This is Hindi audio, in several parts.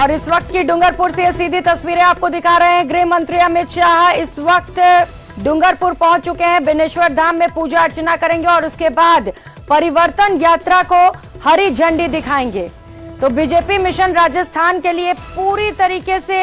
और इस वक्त की डूंगरपुर से सीधी तस्वीरें आपको दिखा रहे हैं। गृह मंत्री अमित शाह इस वक्त डूंगरपुर पहुंच चुके हैं। बेनेश्वर धाम में पूजा अर्चना करेंगे और उसके बाद परिवर्तन यात्रा को हरी झंडी दिखाएंगे। तो बीजेपी मिशन राजस्थान के लिए पूरी तरीके से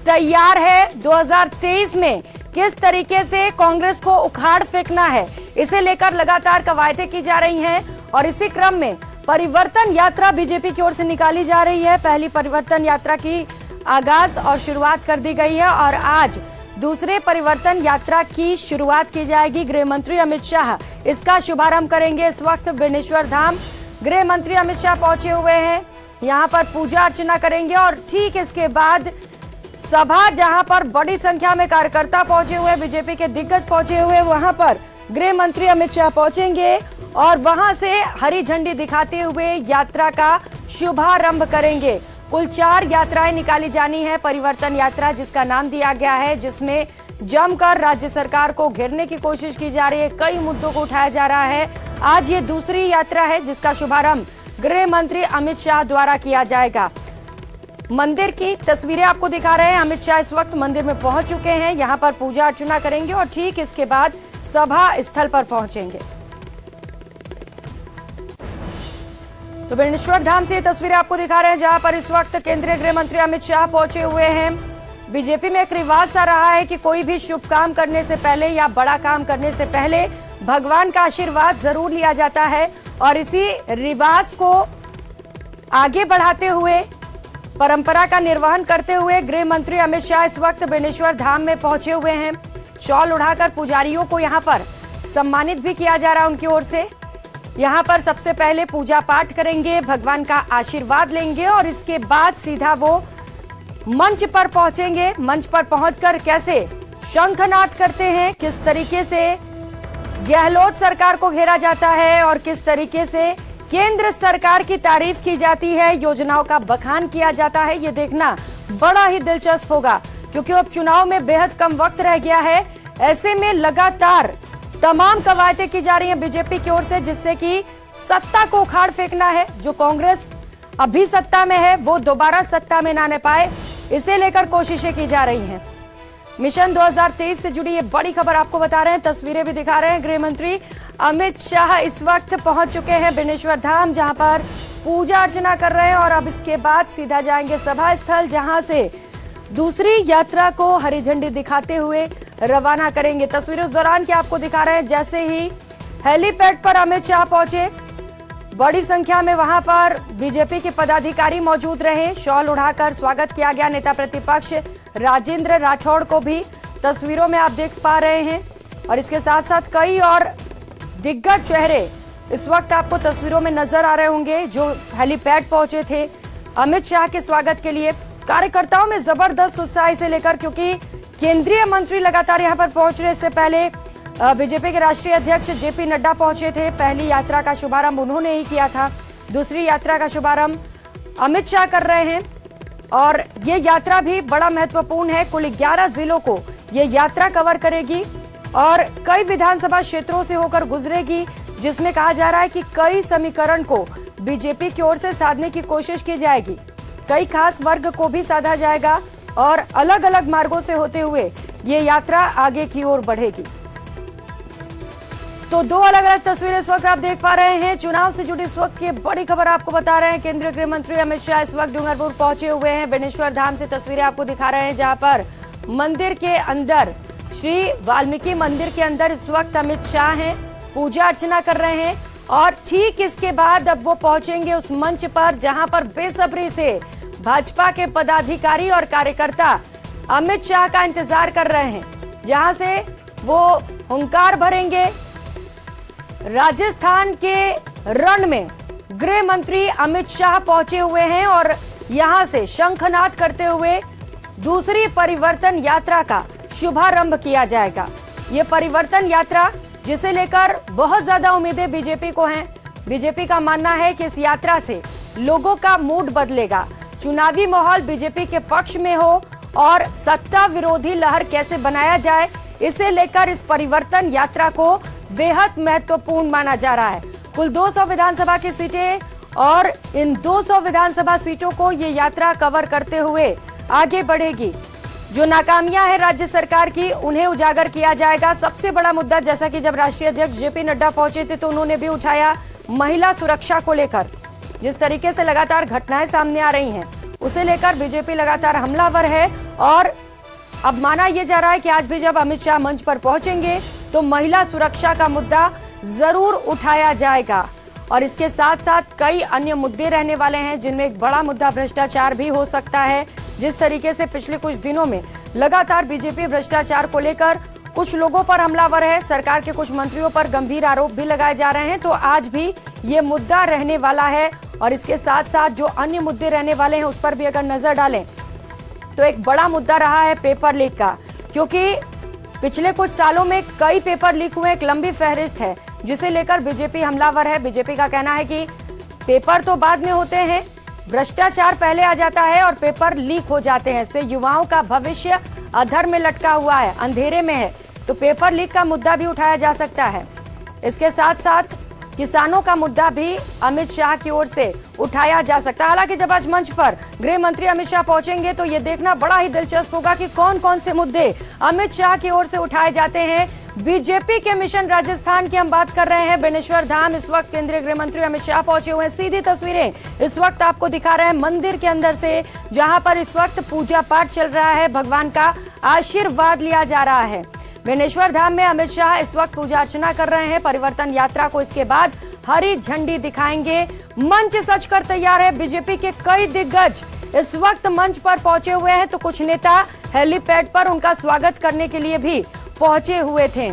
तैयार है। 2023 में किस तरीके से कांग्रेस को उखाड़ फेंकना है, इसे लेकर लगातार कवायदें की जा रही हैं और इसी क्रम में परिवर्तन यात्रा बीजेपी की ओर से निकाली जा रही है। पहली परिवर्तन यात्रा की आगाज और शुरुआत कर दी गई है और आज दूसरे परिवर्तन यात्रा की शुरुआत की जाएगी। गृह मंत्री अमित शाह इसका शुभारंभ करेंगे। इस वक्त बेनेश्वर धाम गृह मंत्री अमित शाह पहुंचे हुए हैं, यहां पर पूजा अर्चना करेंगे और ठीक इसके बाद सभा, जहां पर बड़ी संख्या में कार्यकर्ता पहुंचे हुए, बीजेपी के दिग्गज पहुंचे हुए, वहां पर गृह मंत्री अमित शाह पहुंचेंगे और वहां से हरी झंडी दिखाते हुए यात्रा का शुभारंभ करेंगे। कुल 4 यात्राएं निकाली जानी है। परिवर्तन यात्रा जिसका नाम दिया गया है, जिसमें जमकर राज्य सरकार को घेरने की कोशिश की जा रही है, कई मुद्दों को उठाया जा रहा है। आज ये दूसरी यात्रा है जिसका शुभारंभ गृह मंत्री अमित शाह द्वारा किया जाएगा। मंदिर की तस्वीरें आपको दिखा रहे हैं। अमित शाह इस वक्त मंदिर में पहुंच चुके हैं, यहां पर पूजा अर्चना करेंगे और ठीक इसके बाद सभा स्थल पर पहुंचेंगे। तो बेनेश्वर धाम से ये तस्वीरें आपको दिखा रहे हैं, जहां पर इस वक्त केंद्रीय गृह मंत्री अमित शाह पहुंचे हुए हैं। बीजेपी में एक रिवाज सा रहा है कि कोई भी शुभ काम करने से पहले या बड़ा काम करने से पहले भगवान का आशीर्वाद जरूर लिया जाता है और इसी रिवाज को आगे बढ़ाते हुए, परंपरा का निर्वहन करते हुए गृह मंत्री अमित शाह इस वक्त बेनेश्वर धाम में पहुंचे हुए हैं। शॉल उड़ाकर पुजारियों को यहां पर सम्मानित भी किया जा रहा है उनकी ओर से। यहां पर सबसे पहले पूजा पाठ करेंगे, भगवान का आशीर्वाद लेंगे और इसके बाद सीधा वो मंच पर पहुंचेंगे। मंच पर पहुंचकर कैसे शंखनाद करते हैं, किस तरीके से गहलोत सरकार को घेरा जाता है और किस तरीके से केंद्र सरकार की तारीफ की जाती है, योजनाओं का बखान किया जाता है, ये देखना बड़ा ही दिलचस्प होगा क्योंकि अब चुनाव में बेहद कम वक्त रह गया है। ऐसे में लगातार तमाम कवायदें की जा रही हैं बीजेपी की ओर से, जिससे कि सत्ता को उखाड़ फेंकना है। जो कांग्रेस अभी सत्ता में है वो दोबारा सत्ता में ना आने पाए, इसे लेकर कोशिशें की जा रही हैं। मिशन 2023 से जुड़ी ये बड़ी खबर आपको बता रहे हैं, तस्वीरें भी दिखा रहे हैं। गृह मंत्री अमित शाह इस वक्त पहुंच चुके हैं बेनेश्वर धाम, जहां पर पूजा अर्चना कर रहे हैं और अब इसके बाद सीधा जाएंगे सभा स्थल, जहां से दूसरी यात्रा को हरी झंडी दिखाते हुए रवाना करेंगे। तस्वीरें उस दौरान की आपको दिखा रहे हैं, जैसे ही हेलीपैड पर अमित शाह पहुंचे, बड़ी संख्या में वहां पर बीजेपी के पदाधिकारी मौजूद रहे। शॉल उड़ाकर स्वागत किया गया। नेता प्रतिपक्ष राजेंद्र राठौड़ को भी तस्वीरों में आप देख पा रहे हैं और इसके साथ साथ कई और दिग्गज चेहरे इस वक्त आपको तस्वीरों में नजर आ रहे होंगे जो हेलीपैड पहुंचे थे अमित शाह के स्वागत के लिए। कार्यकर्ताओं में जबरदस्त उत्साह से लेकर, क्योंकि केंद्रीय मंत्री लगातार यहां पर पहुंच रहे। इससे पहले बीजेपी के राष्ट्रीय अध्यक्ष जेपी नड्डा पहुंचे थे। पहली यात्रा का शुभारंभ उन्होंने ही किया था, दूसरी यात्रा का शुभारंभ अमित शाह कर रहे हैं और ये यात्रा भी बड़ा महत्वपूर्ण है। कुल 11 जिलों को ये यात्रा कवर करेगी और कई विधानसभा क्षेत्रों से होकर गुजरेगी, जिसमें कहा जा रहा है कि कई समीकरण को बीजेपी की ओर से साधने की कोशिश की जाएगी, कई खास वर्ग को भी साधा जाएगा और अलग अलग मार्गों से होते हुए ये यात्रा आगे की ओर बढ़ेगी। तो 2 अलग अलग तस्वीरें इस वक्त आप देख पा रहे हैं। चुनाव से जुड़ी इस वक्त की बड़ी खबर आपको बता रहे हैं। केंद्रीय गृह मंत्री अमित शाह इस वक्त डूंगरपुर पहुंचे हुए हैं। बेनेश्वर धाम से तस्वीरें आपको दिखा रहे हैं, जहां पर मंदिर के अंदर, श्री वाल्मीकि मंदिर के अंदर इस वक्त अमित शाह हैं, पूजा अर्चना कर रहे हैं और ठीक इसके बाद अब वो पहुंचेंगे उस मंच पर जहां पर बेसब्री से भाजपा के पदाधिकारी और कार्यकर्ता अमित शाह का इंतजार कर रहे हैं, जहां से वो हुंकार भरेंगे। राजस्थान के रण में गृह मंत्री अमित शाह पहुंचे हुए हैं और यहां से शंखनाद करते हुए दूसरी परिवर्तन यात्रा का शुभारंभ किया जाएगा। ये परिवर्तन यात्रा, जिसे लेकर बहुत ज्यादा उम्मीदें बीजेपी को हैं। बीजेपी का मानना है कि इस यात्रा से लोगों का मूड बदलेगा, चुनावी माहौल बीजेपी के पक्ष में हो और सत्ता विरोधी लहर कैसे बनाया जाए, इसे लेकर इस परिवर्तन यात्रा को बेहद महत्वपूर्ण माना जा रहा है। कुल 200 विधानसभा की सीटें और इन 200 विधानसभा सीटों को ये यात्रा कवर करते हुए आगे बढ़ेगी। जो नाकामियां हैं राज्य सरकार की, उन्हें उजागर किया जाएगा। सबसे बड़ा मुद्दा, जैसा कि जब राष्ट्रीय अध्यक्ष जेपी नड्डा पहुंचे थे तो उन्होंने भी उठाया महिला सुरक्षा को लेकर। जिस तरीके से लगातार घटनाएं सामने आ रही हैं, उसे लेकर बीजेपी लगातार हमलावर है और अब माना यह जा रहा है कि आज भी जब अमित शाह मंच पर पहुंचेंगे तो महिला सुरक्षा का मुद्दा जरूर उठाया जाएगा। और इसके साथ साथ कई अन्य मुद्दे रहने वाले हैं, जिनमें एक बड़ा मुद्दा भ्रष्टाचार भी हो सकता है। जिस तरीके से पिछले कुछ दिनों में लगातार बीजेपी भ्रष्टाचार को लेकर कुछ लोगों पर हमलावर है, सरकार के कुछ मंत्रियों पर गंभीर आरोप भी लगाए जा रहे हैं, तो आज भी ये मुद्दा रहने वाला है। और इसके साथ साथ जो अन्य मुद्दे रहने वाले हैं उस पर भी अगर नजर डालें तो एक बड़ा मुद्दा रहा है पेपर लीक का, क्योंकि पिछले कुछ सालों में कई पेपर लीक हुए, एक लंबी फहरिस्त है जिसे लेकर बीजेपी हमलावर है। बीजेपी का कहना है कि पेपर तो बाद में होते हैं, भ्रष्टाचार पहले आ जाता है और पेपर लीक हो जाते हैं। इससे युवाओं का भविष्य अधर में लटका हुआ है, अंधेरे में है, तो पेपर लीक का मुद्दा भी उठाया जा सकता है। इसके साथ साथ किसानों का मुद्दा भी अमित शाह की ओर से उठाया जा सकता है। हालांकि जब आज मंच पर गृह मंत्री अमित शाह पहुंचेंगे तो ये देखना बड़ा ही दिलचस्प होगा कि कौन कौन से मुद्दे अमित शाह की ओर से उठाए जाते हैं। बीजेपी के मिशन राजस्थान की हम बात कर रहे हैं। बेनेश्वर धाम इस वक्त केंद्रीय गृह मंत्री अमित शाह पहुंचे हुए हैं। सीधी तस्वीरें इस वक्त आपको दिखा रहे हैं मंदिर के अंदर से, जहां पर इस वक्त पूजा पाठ चल रहा है, भगवान का आशीर्वाद लिया जा रहा है। बेनेश्वर धाम में अमित शाह इस वक्त पूजा अर्चना कर रहे हैं। परिवर्तन यात्रा को इसके बाद हरी झंडी दिखाएंगे। मंच सज कर तैयार है। बीजेपी के कई दिग्गज इस वक्त मंच पर पहुंचे हुए हैं, तो कुछ नेता हेलीपैड पर उनका स्वागत करने के लिए भी पहुंचे हुए थे।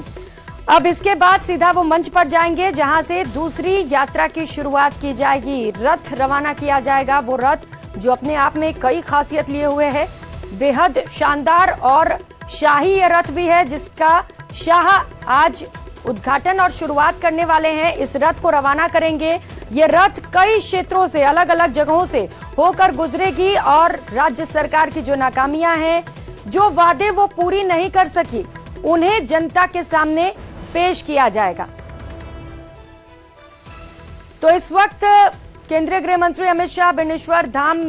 अब इसके बाद सीधा वो मंच पर जाएंगे, जहां से दूसरी यात्रा की शुरुआत की जाएगी। रथ रवाना किया जाएगा, वो रथ जो अपने आप में कई खासियत लिए हुए है, बेहद शानदार और शाही ये रथ भी है, जिसका शाह आज उद्घाटन और शुरुआत करने वाले हैं। इस रथ को रवाना करेंगे। ये रथ कई क्षेत्रों से, अलग अलग जगहों से होकर गुजरेगी और राज्य सरकार की जो नाकामियां हैं, जो वादे वो पूरी नहीं कर सकी, उन्हें जनता के सामने पेश किया जाएगा। तो इस वक्त केंद्रीय गृह मंत्री अमित शाह बेनेश्वर धाम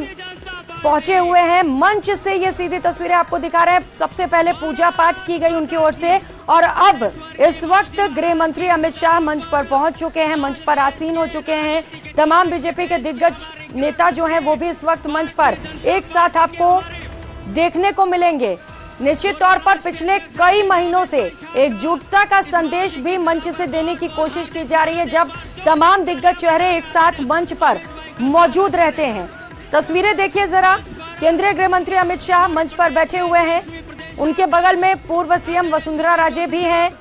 पहुंचे हुए हैं। मंच से ये सीधी तस्वीरें आपको दिखा रहे हैं। सबसे पहले पूजा पाठ की गई उनकी ओर से और अब इस वक्त गृह मंत्री अमित शाह मंच पर पहुंच चुके हैं, मंच पर आसीन हो चुके हैं। तमाम बीजेपी के दिग्गज नेता जो हैं वो भी इस वक्त मंच पर एक साथ आपको देखने को मिलेंगे। निश्चित तौर पर पिछले कई महीनों से एकजुटता का संदेश भी मंच से देने की कोशिश की जा रही है, जब तमाम दिग्गज चेहरे एक साथ मंच पर मौजूद रहते हैं। तस्वीरें देखिए जरा, केंद्रीय गृह मंत्री अमित शाह मंच पर बैठे हुए हैं। उनके बगल में पूर्व सीएम वसुंधरा राजे भी हैं।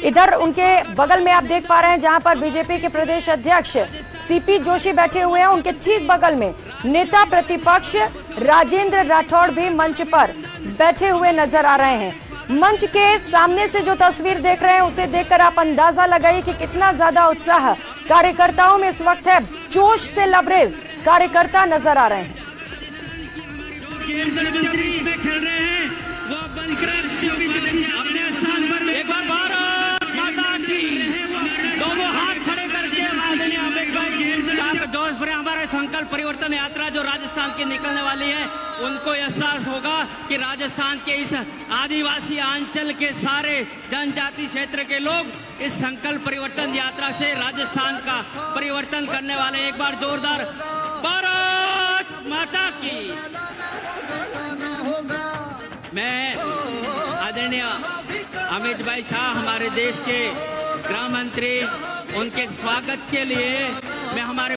इधर उनके बगल में आप देख पा रहे हैं जहां पर बीजेपी के प्रदेश अध्यक्ष सीपी जोशी बैठे हुए हैं। उनके ठीक बगल में नेता प्रतिपक्ष राजेंद्र राठौड़ भी मंच पर बैठे हुए नजर आ रहे हैं। मंच के सामने से जो तस्वीर देख रहे हैं उसे देखकर आप अंदाजा लगाइए कि कितना ज्यादा उत्साह कार्यकर्ताओं में इस वक्त है। जोश से लबरेज कार्यकर्ता नजर आ रहे हैं। एक बार भारत माता की, दोनों हाथ खड़े करके जोश भरे हमारे संकल्प परिवर्तन यात्रा जो राजस्थान की निकलने वाली है, उनको एहसास होगा कि राजस्थान के इस आदिवासी अंचल के सारे जनजाति क्षेत्र के लोग इस संकल्प परिवर्तन यात्रा से राजस्थान का परिवर्तन करने वाले। एक बार जोरदार भारत माता की। मैं आदरणीय अमित भाई शाह, हमारे देश के गृह मंत्री, उनके स्वागत के लिए मैं हमारे